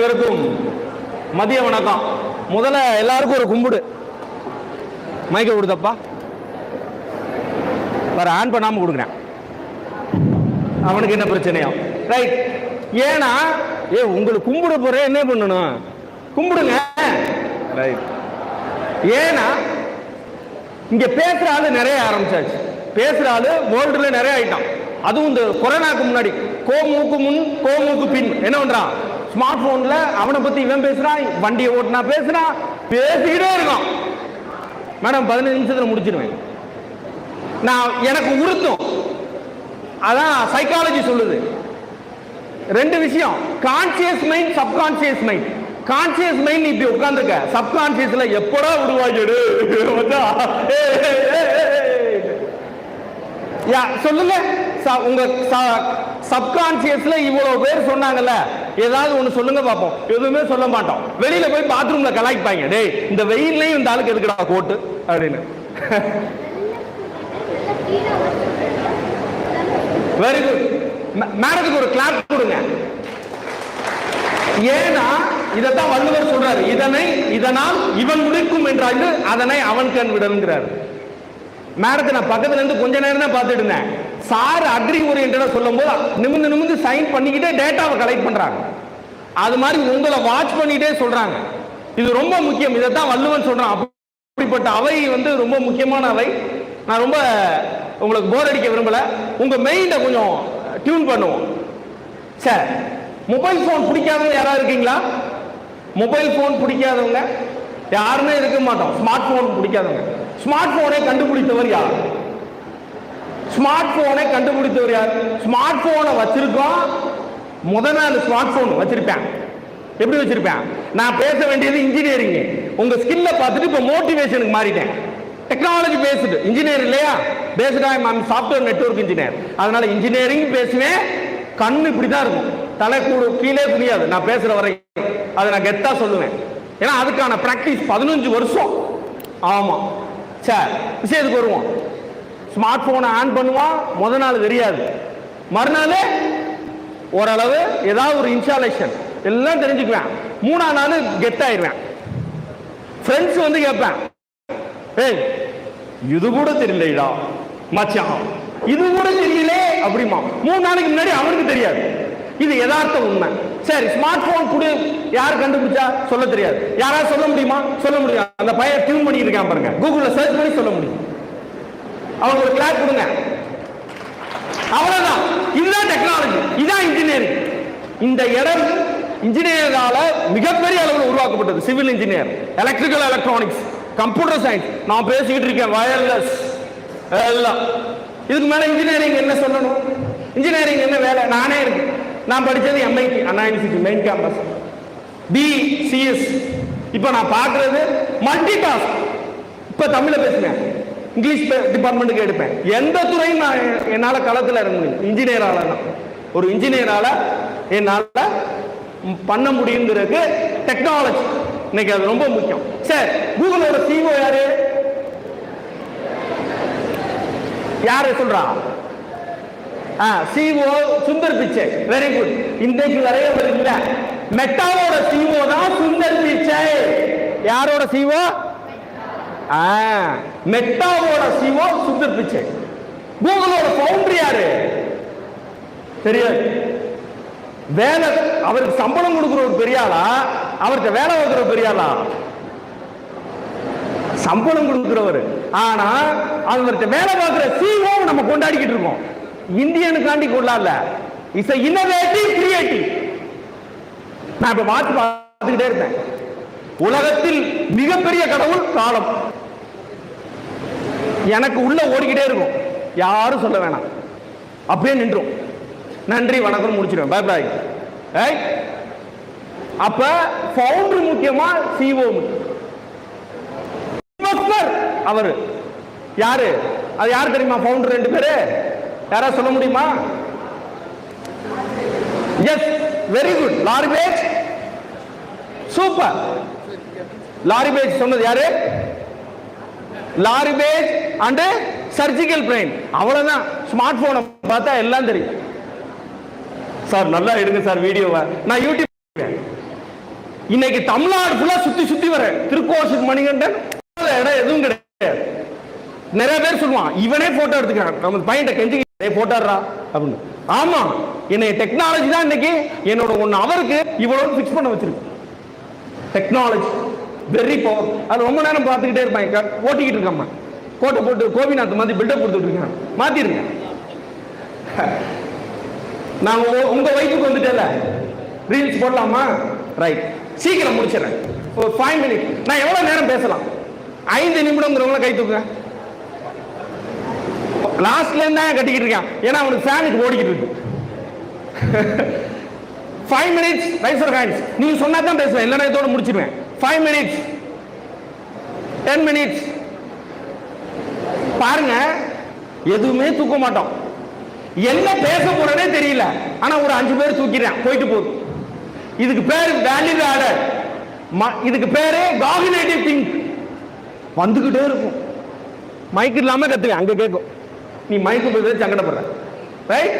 அனைவருக்கும் மதிய வணக்கம். முதல்ல எல்லாருக்கும் ஒரு கும்பிடு. மைக்க கொடுத்தப்பா வேற ஆன் பண்ணாம கொடுக்குறேன். அவனுக்கு என்ன பிரச்சனையா? ரைட். ஏன்னா உங்களுக்கு கும்பிட போற என்ன பண்ணணும்? கும்பிடுங்க. ரைட். ஏன்னா இங்க பேசுற ஆளு நிறைய ஆரம்பிச்சாச்சு. பேசுற ஆளு வேர்ல்டுல நிறைய ஆயிட்டான். அதுவும் இந்த கொரோனாக்கு முன்னாடி கோமுக்கு முன் கோமுக்கு பின் என்ன பண்றான்? ஸ்மார்ட் போன்ல அவனை பத்தி இவன் பேசுறான், வண்டியை ஓட்டுனா பேசுறான், பேசிக்கிட்டே இருக்கான். மேடம் 15 நிமிஷத்துல முடிச்சிருவேன். நான் எனக்கு உறுத்தும். அதான் சைக்காலஜி சொல்லுது. ரெண்டு விஷயம், conscious mind, subconscious mind. Conscious mind இப்படி உட்கார்ந்துருக்க, சப்கான்சியஸ்ல எப்படா உருவாக்கிடு சொல்லுங்க. உங்க சப்கான்சியஸ்ல இவ்வளவு பேர் சொன்னாங்கல்ல, ஏதாவது ஒண்ணு சொல்லுங்க பாப்போம். எதுவுமே சொல்ல மாட்டோம். வெளியில போய் பாத்ரூம்ல கலாய்ப்பாங்க, டேய் இந்த வெயில்லையும் இந்த ஆளுக்கு எதுக்குடா கோட்டு அப்படின்னு. Very good. மேடத்துக்கு ஒரு கிளாப் கொடுங்க. ஏன்னா இதைத்தான் வள்ளுவர் சொல்றாரு, இதனால் இவன் முடிக்கும் என்றால் அதனை அவன் கண் விடங்கிறார். மேடத்தை நான் பக்கத்துல இருந்து கொஞ்ச நேரம் தான் பார்த்துட்டு இருந்தேன். சார் அக்ரி ஓரியன்டா சொல்லும் போது நிமிந்து சைன் பண்ணிக்கிட்டே டேட்டாவை கலெக்ட் பண்றாங்க. அது மாதிரி உங்களை வாட்ச் பண்ணிட்டே சொல்றாங்க. இது ரொம்ப முக்கியம். இதைத்தான் வள்ளுவன் சொல்றான். அப்படிப்பட்ட அவை ரொம்ப முக்கியமான அவை. நான் ரொம்ப உங்களுக்கு போர் அடிக்க விரும்பல. உங்க மெயினை கொஞ்சம் டியூன் பண்ணுவோம். சார் மொபைல் போன் பிடிக்காதவங்க யாராவது இருக்கீங்களா? மொபைல் போன் பிடிக்காதவங்க யாருமே இருக்க மாட்டோம். ஸ்மார்ட் போன் பிடிக்காதவங்க. ஸ்மார்ட் போனை கண்டுபிடித்தவர் யார்? ஸ்மார்ட் போனை கண்டுபிடித்தவர் யார்? ஸ்மார்ட் போனை வச்சிருக்கோம். நாள் ஸ்மார்ட் போன் வச்சிருப்பேன். எப்படி வச்சிருப்பேன்? நான் பேச வேண்டியது இன்ஜினியரிங். உங்க ஸ்கில்ல பார்த்துட்டு இப்ப மோட்டிவேஷனுக்கு மாறிட்டேன். டெக்னாலஜி பேஸ்டு இன்ஜினியர் இல்லையா? பேஸ்டா சாஃப்ட்வேர் நெட்வொர்க் இன்ஜினியர். அதனால இன்ஜினியரிங் பேசுவேன். கண்ணு இப்படிதான் இருக்கும், தலை கூடு கீழே புரியாது. நான் பேசுற வரை அதை நான் கெத்தா சொல்லுவேன். ஏன்னா அதுக்கான பிராக்டிஸ் 15 வருஷம். ஆமா சார். விஷயத்துக்கு வருவோம். ஸ்மார்ட் போனை ஆன் பண்ணுவான். நாள் தெரியாது, மறுநாள் ஓரளவு ஏதாவது ஒரு இன்ஸ்டாலேஷன் எல்லாம் தெரிஞ்சுக்குவேன். 3ஆம் நாள் கெத்தாயிருவேன். ஃப்ரெண்ட்ஸ் கேட்பேன், ஏய் இது கூட தெரியலடா மச்சான், இது கூட தெரியல அப்படிமா. 3 நாளைக்கு முன்னாடி அவனுக்கு தெரியாது. இது யதார்த்த உண்மை. சரி, ஸ்மார்ட் போன் கூட யார் கண்டுபிடிச்சா சொல்ல தெரியாது. யாராவது சொல்ல முடியுமா? சொல்ல முடியும். அந்த பையன் டியூன் பண்ணிட்டு இருக்கான் பாருங்க, கூகுள்ல சர்ச் பண்ணி சொல்ல முடியும். அவனுக்கு ஒரு கிளாஸ் கொடுங்க. அவ்வளவுதான். இதுதான் டெக்னாலஜி, இதுதான் இன்ஜினியரிங். இந்த இடம் இன்ஜினியரால மிகப்பெரிய அளவில் உருவாக்கப்பட்டது. Civil engineer, electrical electronics, computer science. நான் பேசிக்கிட்டு இருக்கேன் வயர்லெஸ் எல்லாம். இதுக்கு மேல இன்ஜினியரிங் என்ன சொல்லணும்? இன்ஜினியரிங் என்ன வேலை? நானே இருக்கு. நான் படிச்சது MIT அண்ணா யூனிவர்சிட்டி மெயின் கேம்பஸ், BCS. இப்ப நான் பாக்குறது மல்டி டாஸ்க். இப்ப தமிழ்ல பேசுவேன், இங்கிலீஷ் டிபார்ட்மெண்ட்டுக்கு எடுப்பேன். எந்த துறையும் நான் என்னால களத்துல இறங்க முடியும். இன்ஜினியரால தான், ஒரு இன்ஜினியரால என்னால பண்ண முடியுங்கிறதுக்கு டெக்னாலஜி இன்னைக்கு அது ரொம்ப முக்கியம். சரி, கூகுளோட CEO யாரு? யாரு சொல்றா? CEO Sundar Pichai. Very good. இன்றைக்கு நிறைய வருகிற மெட்டாவோட CEO தான் சுந்தர் பிச்சை. யாரோட CEO? மெட்டாவோட CEO Sundar Pichai. கூகுளோட founder யாரு? தெரியாது. வேலை அவருக்கு சம்பளம் கொடுக்கிற ஒரு பெரிய ஆளா, அவருக்கு வேலை வைக்கிற பெரிய ஆளா? சம்பளம் கொடுக்கிறவர். ஆனா அவர்கிட்ட வேலை பார்க்கிற CEO நம்ம கொண்டாடிக்கிட்டு இருக்கோம். இந்தியனுக்காண்டி கொண்டாடல. It's innovative creative. நான் இப்ப மாத்தி பார்த்துக்கிட்டே இருப்பேன். உலகத்தில் மிகப்பெரிய கடவுள் காலம். எனக்கு உள்ள ஓடிக்கிட்டே இருக்கும், யாரும் சொல்ல வேணாம், அப்படியே நின்றோம். நன்றி வணக்கம் முடிச்சிடுவேன். Bye bye. அப்ப ஃபவுண்டர் முக்கியமா, CEO முக்கியம்? அவரு யாரு? அது யாரு தெரியுமா? ஃபவுண்டர் 2 பேரு. யாராவது சொல்ல முடியுமா? Yes, very good. Larry Page. Super. Larry Page சொன்னது யாரு? Larry Page and Sergey Brin. அவ்வளவுதான். ஸ்மார்ட் போனை பார்த்தா எல்லாம் தெரியும். சார் நல்லா எடுங்க சார் வீடியோவை. நான் யூடியூப் இன்னைக்கு தமிழ்நாடு ஃபுல்லா சுத்தி சுத்தி வர திருக்கோஷம் மணிகண்டன் இடம் எதுவும் கிடையாது. நிறைய பேர் சொல்லுவான் இவனே போட்டோ எடுத்துக்கிறான், நம்ம பையன் கெஞ்சி போட்டாடுறா அப்படின்னு. ஆமா, என்னை டெக்னாலஜி தான் இன்னைக்கு என்னோட 1 ஹவருக்கு இவ்வளவு பிக்ஸ் பண்ண வச்சிருக்கு. Technology very power. அது ரொம்ப நேரம் பார்த்துக்கிட்டே இருப்பாங்க, ஓட்டிக்கிட்டு இருக்காம கோட்டை போட்டு கோபிநாத் மாதிரி பில்டப் கொடுத்துட்டு இருக்கேன். மாத்திருங்க. நான் உங்க வயசுக்கு வந்துட்டேல, ரீல்ஸ் போடலாமா? ரைட், சீக்கிரம் முடிச்சிடறேன். ஒரு 5 மினிட். நான் எவ்வளவு நேரம் பேசலாம்? 5 நிமிடம்ங்கிறவங்கள கை தூக்குங்க. லாஸ்ட்ல இருந்தா கட்டிக்கிட்டு இருக்கான், ஏன்னா அவனுக்கு ஃபேனுக்கு ஓடிக்கிட்டு இருக்கு. 5 மினிட்ஸ் ரைஸ் யுவர் ஹேண்ட்ஸ். நீங்க சொன்னா தான் பேசுவேன், இல்லைன்னா இதோட முடிச்சிருவேன். 5 மினிட்ஸ், 10 மினிட்ஸ். பாருங்க, எதுவுமே தூக்க மாட்டோம். என்ன பேச போறதே தெரியல, ஆனா ஒரு 5 பேர் தூக்கிறேன், போயிட்டு போகுது. இதுக்கு பேர் வேல்யூ ஆடர். இதுக்கு பேரு காகினேட்டிவ் திங்க். வந்துகிட்டே இருக்கும். மைக் இல்லாம கத்துவேன், அங்க கேட்கும். நீ மைக்கு போய் சங்கடப்படுற. ரைட்?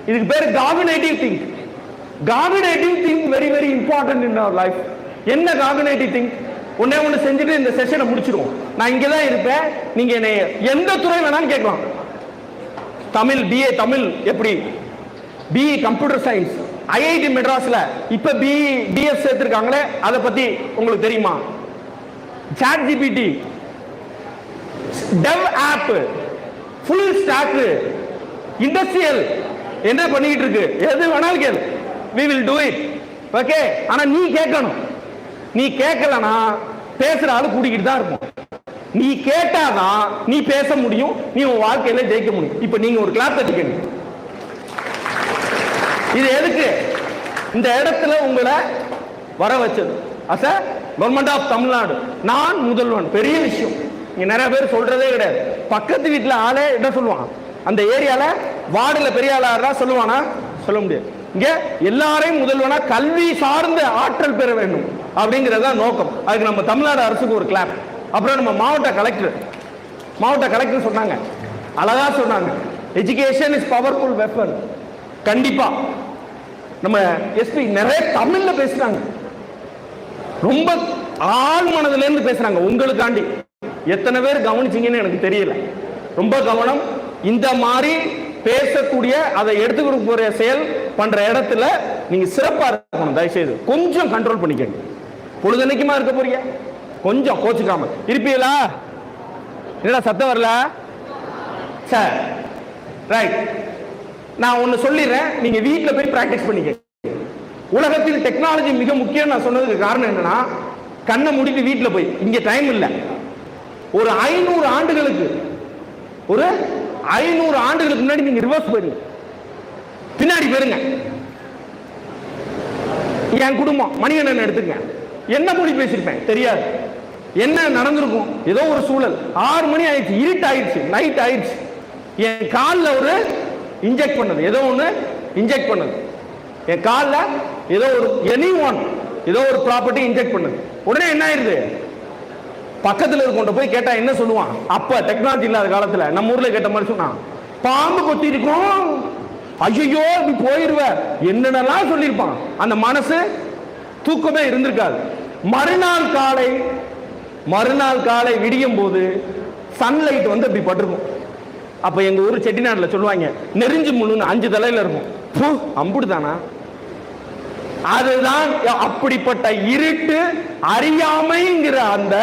இதுக்கு பேரு cognitive think. Cognitive think very very important in our life. என்ன காகினேட்டிவ் திங்க்? ஒண்ணு செஞ்சுட்டு இந்த செஷனை முடிச்சிருவோம். நான் இங்க தான் இருப்பேன், நீங்க என்ன எந்த துறை வேணாலும் கேட்கலாம். தமிழ் BA தமிழ் எப்படி, BE கம்ப்யூட்டர் சயின்ஸ், IIT மெட்ராஸ்ல இப்ப BS சேர்த்திருக்காங்களே, அதை பத்தி உங்களுக்கு தெரியுமா? ChatGPT, DevOps, full stack, industrial என்ன பண்ணிட்டு இருக்கு, எது வேணாலும் கேளு. we will do it. Okay, ஆனா நீ கேட்கணும். நீ கேட்கலனா பேசுற ஆளு கூடிக்கிட்டு தான் இருக்கும். நீ கேட்டாதான் நீ பேச முடியும், நீ உன் வாழ்க்கையில ஜெயிக்க முடியும். இப்ப நீங்க ஒரு கிளாப் தட்டிக்கணும். இது எதுக்கு? இந்த இடத்துல உங்களை வர வச்சது. As a government of Tamil Nadu, நான் முதல்வன். பெரிய விஷயம். இங்க நிறைய பேர் சொல்றதே கிடையாது. பக்கத்து வீட்டுல ஆளே என்ன சொல்லுவான், அந்த ஏரியால வார்டுல பெரிய ஆளா சொல்லுவானா? சொல்ல முடியாது. இங்க எல்லாரையும் முதல்வனா கல்வி சார்ந்த ஆற்றல் பெற வேண்டும் அப்படிங்கறத நோக்கம். அதுக்கு நம்ம தமிழ்நாடு அரசுக்கு ஒரு கிளாப். அப்புறம் நம்ம மாவட்ட கலெக்டர் சொன்னாங்க, அழகா சொன்னாங்க, எஜுகேஷன் இஸ் பவர்ஃபுல் வெப்பன். கண்டிப்பா நம்ம எஸ்பி நிறைய தமிழ்ல பேசுறாங்க, ரொம்ப ஆழ் மனதுல இருந்து பேசுறாங்க உங்களுக்காண்டி. எத்தனை பேர் கவனிச்சீங்கன்னு எனக்கு தெரியல. ரொம்ப கவனம். இந்த மாதிரி பேசக்கூடிய, அதை எடுத்துக்கிட்டு போற செயல் பண்ற இடத்துல நீங்க சிறப்பா இருக்கணும். தயவுசெய்து கொஞ்சம் கண்ட்ரோல் பண்ணிக்கங்க. பொழுதுனைக்குமா இருக்க போறீங்க, கொஞ்சம் கோச்சுக்காம இருப்பீங்களா? என்னடா சத்தம் வரல? சார் ரைட், நான் ஒன்னு சொல்லிடுறேன், நீங்க வீட்டுல போய் பிராக்டிஸ் பண்ணிக்க. உலகத்தில் டெக்னாலஜி மிக முக்கியம் நான் சொன்னதுக்கு காரணம் என்னன்னா, கண்ணை மூடிட்டு வீட்டுல போய், இங்க டைம் இல்லை, ஒரு 500 ஆண்டுகளுக்கு முன்னாடி நீங்க ரிவர்ஸ் போயிருங்க, பின்னாடி போயிருங்க. என் குடும்பம் மணிகண்டன் எடுத்துங்க, என்ன மொழி பேசியிருப்பேன் தெரியாது, என்ன நடந்திருக்கும், ஏதோ ஒரு சூழல். 6 மணி ஆயிடுச்சு, இருட்டு ஆயிடுச்சு, நைட் ஆயிடுச்சு. என் காலில் ஒரு இன்ஜெக்ட் பண்ணது, ஏதோ ஒன்று இன்ஜெக்ட் பண்ணது என் காலில், ஏதோ ஒரு ஏதோ ஒரு ப்ராப்பர்ட்டி இன்ஜெக்ட் பண்ணது. உடனே என்ன ஆயிருது, பக்கத்தில் இருக்கொண்ட போய் கேட்டா என்ன சொல்லுவான்? அப்ப டெக்னாலஜி இல்லாத காலத்துல நம்ம ஊர்ல கேட்ட மாதிரி சொன்னான், பாம்பு கொத்தி இருக்கும், ஐயோ நீ போயிருவ, என்னென்னலாம் சொல்லியிருப்பான். அந்த மனசு தூக்கமே இருந்திருக்காது. மறுநாள் காலை விடியும் போது சன்லைட் வந்து அப்படி பட்டிருக்கும். அப்ப எங்க ஊர் செட்டிநாடுல சொல்லுவாங்க, நெறிஞ்சு முள்ளுன்னு 5 தலையில இருக்கும். அம்புடுதானா? அதுதான் அப்படிப்பட்ட இருட்டு, அறியாமைங்கிற அந்த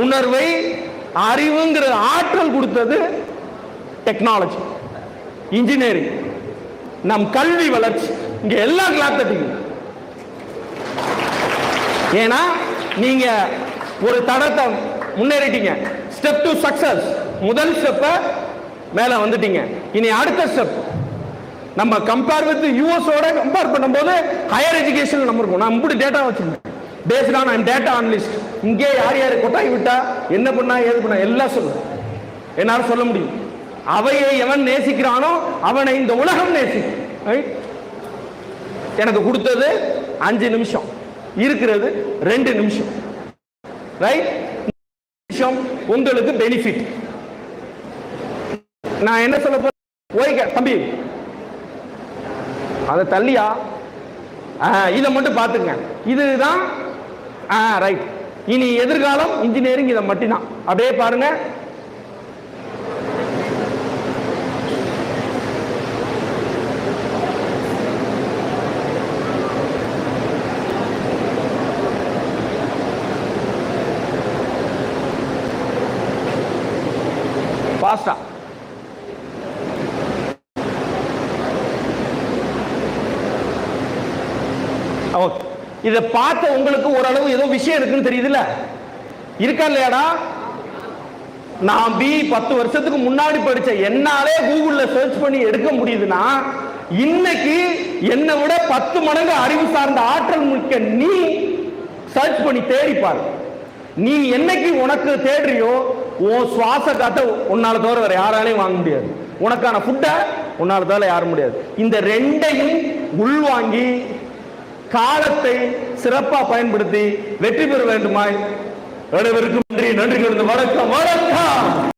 உணர்வை, அறிவுங்கிற ஆற்றல் கொடுத்தது டெக்னாலஜி, இன்ஜினியரிங், நம் கல்வி வளர்ச்சி. இங்க எல்லா கிளாப் தட்டிங்க. ஏன்னா நீங்க ஒரு தடத்தை முன்னேறிட்டீங்க. ஸ்டெப் டு சக்சஸ், முதல் ஸ்டெப்ப மேல வந்துட்டீங்க. இனி அடுத்த ஸ்டெப் நம்ம கம்பேர் வித் யூஎஸோட கம்பேர் பண்ணும்போது ஹையர் எஜுகேஷன் நம்ம இருக்கும். நான் இப்படி டேட்டா வச்சிருக்கேன், பேஸ்ட் ஆன் டேட்டா அனலிஸ்ட். இங்கே யார் யார் கொட்டாய் விட்டா, என்ன பண்ணா, ஏது பண்ணா எல்லாம் சொல்லுவேன். என்னால சொல்ல முடியும். அவையை எவன் நேசிக்கிறானோ அவனை இந்த உலகம் நேசிக்கும். எனக்கு கொடுத்தது 5 நிமிஷம், இருக்கிறது 2 நிமிஷம். ரைட்? உங்களுக்கு பெனிஃபிட். நான் என்ன சொல்ல போறேன், தம்பி அதை தள்ளியா இதை மட்டும் பார்த்துங்க. இதுதான் ரைட். இனி எதிர்காலம் இன்ஜினியரிங் இதை மட்டும் தான். அப்படியே பாருங்க. பாஸ்டா ஓகே. இதை பார்த்த உங்களுக்கு ஓரளவு ஏதோ விஷயம் இருக்குன்னு தெரியுதுல்ல, இருக்கா இல்லையாடா? நான் 10 வருஷத்துக்கு முன்னாடி படிச்ச என்னாலே கூகுள்ல சர்ச் பண்ணி எடுக்க முடியுதுன்னா, இன்னைக்கு என்னை விட 10 மடங்கு அறிவு சார்ந்த ஆற்றல் மிக்க நீ சர்ச் பண்ணி தேடிப்பாரு. நீ என்னைக்கு உனக்கு தேடுறியோ உன் சுவாச காட்ட உன்னால தவிர வேற யாராலையும் வாங்க முடியாது. உனக்கான ஃபுட்டை உன்னால தவிர யாரும் முடியாது. இந்த ரெண்டையும் உள்வாங்கி காலத்தை சிறப்பா பயன்படுத்தி வெற்றி பெற வேண்டுமாய் அனைவருக்கும் நன்றி. நன்றி. வணக்கம். வணக்கம்.